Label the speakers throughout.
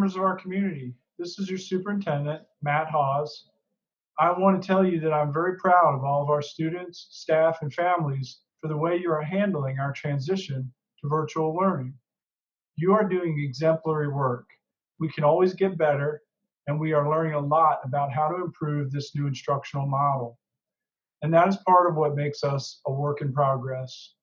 Speaker 1: members of our community. This is your superintendent, Matt Hawes. I want to tell you that I'm very proud of all of our students, staff, and families for the way you are handling our transition to virtual learning. You are doing exemplary work. We can always get better, and we are learning a lot about how to improve this new instructional model. And that is part of what makes us a work in progress.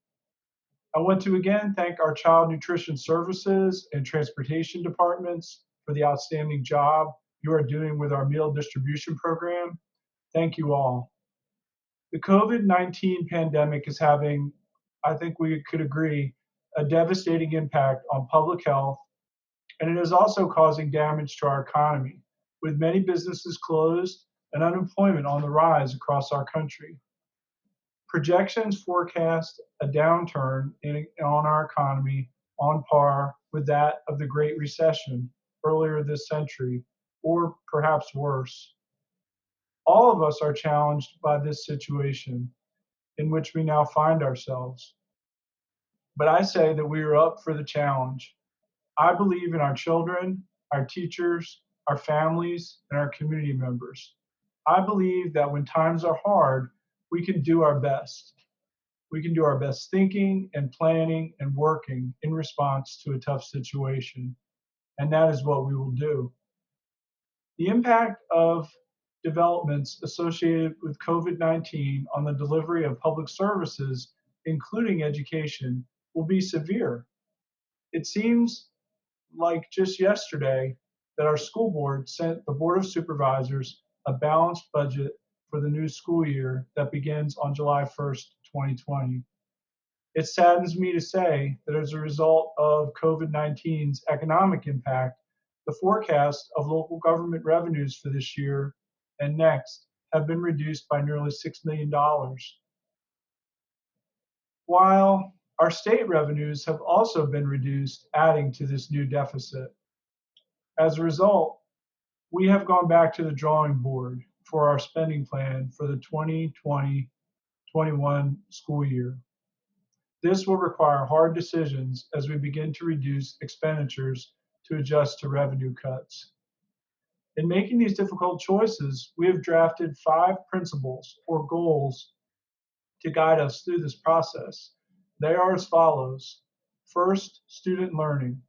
Speaker 1: I want to again thank our Child Nutrition Services and Transportation departments for the outstanding job you are doing with our meal distribution program. Thank you all. The COVID-19 pandemic is having, I think we could agree, a devastating impact on public health, and it is also causing damage to our economy, with many businesses closed and unemployment on the rise across our country. Projections forecast a downturn on our economy on par with that of the Great Recession earlier this century, or perhaps worse. All of us are challenged by this situation in which we now find ourselves. But I say that we are up for the challenge. I believe in our children, our teachers, our families, and our community members. I believe that when times are hard, we can do our best. We can do our best thinking and planning and working in response to a tough situation. And that is what we will do. The impact of developments associated with COVID-19 on the delivery of public services, including education, will be severe. It seems like just yesterday that our school board sent the Board of Supervisors a balanced budget for the new school year that begins on July 1st, 2020. It saddens me to say that as a result of COVID-19's economic impact, the forecast of local government revenues for this year and next have been reduced by nearly $6 million. While our state revenues have also been reduced, adding to this new deficit. As a result, we have gone back to the drawing board for our spending plan for the 2020-21 school year. This will require hard decisions as we begin to reduce expenditures to adjust to revenue cuts. In making these difficult choices, we have drafted 5 principles or goals to guide us through this process. They are as follows. First, student learning.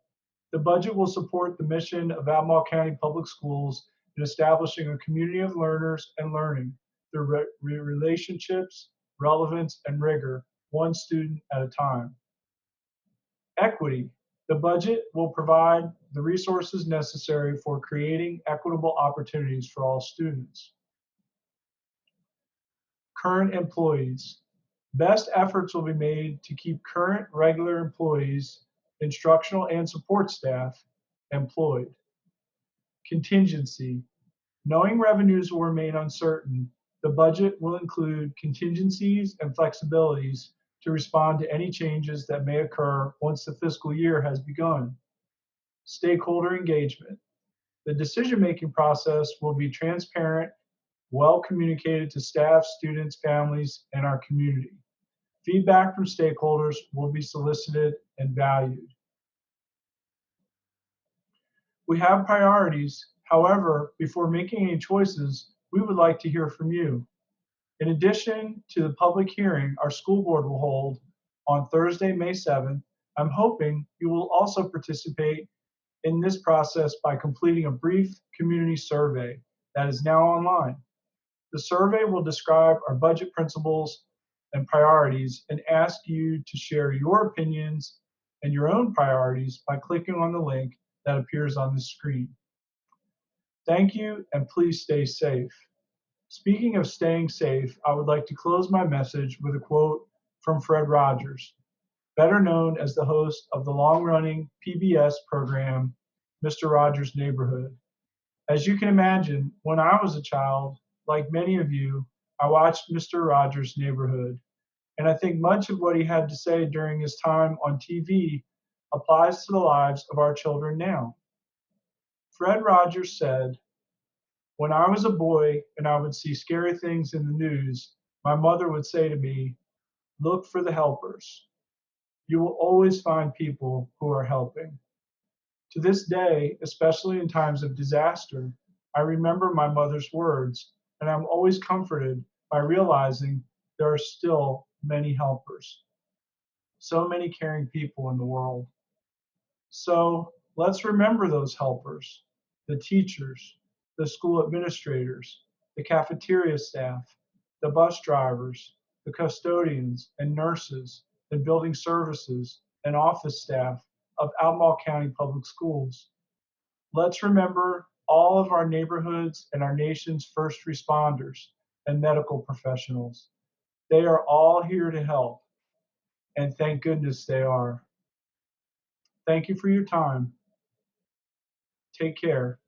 Speaker 1: The budget will support the mission of Albemarle County Public Schools in establishing a community of learners and learning through relationships, relevance, and rigor, one student at a time. Equity. The budget will provide the resources necessary for creating equitable opportunities for all students. Current employees. Best efforts will be made to keep current regular employees, instructional and support staff, employed. Contingency. Knowing revenues will remain uncertain, the budget will include contingencies and flexibilities to respond to any changes that may occur once the fiscal year has begun. Stakeholder engagement. The decision-making process will be transparent, well communicated to staff, students, families, and our community. Feedback from stakeholders will be solicited and valued. We have priorities. However, before making any choices, we would like to hear from you. In addition to the public hearing our school board will hold on Thursday, May 7th, I'm hoping you will also participate in this process by completing a brief community survey that is now online. The survey will describe our budget principles and priorities and ask you to share your opinions and your own priorities by clicking on the link that appears on the screen. Thank you, and please stay safe. Speaking of staying safe, I would like to close my message with a quote from Fred Rogers, better known as the host of the long-running PBS program, Mr. Rogers' Neighborhood. As you can imagine, when I was a child, like many of you, I watched Mr. Rogers' Neighborhood, and I think much of what he had to say during his time on TV applies to the lives of our children now. Fred Rogers said, "When I was a boy and I would see scary things in the news, my mother would say to me, 'Look for the helpers. You will always find people who are helping.'" To this day, especially in times of disaster, I remember my mother's words, and I'm always comforted by realizing there are still many helpers, so many caring people in the world. So let's remember those helpers, the teachers, the school administrators, the cafeteria staff, the bus drivers, the custodians and nurses, the building services and office staff of Albemarle County Public Schools. Let's remember all of our neighborhoods and our nation's first responders and medical professionals. They are all here to help, and thank goodness they are. Thank you for your time. Take care.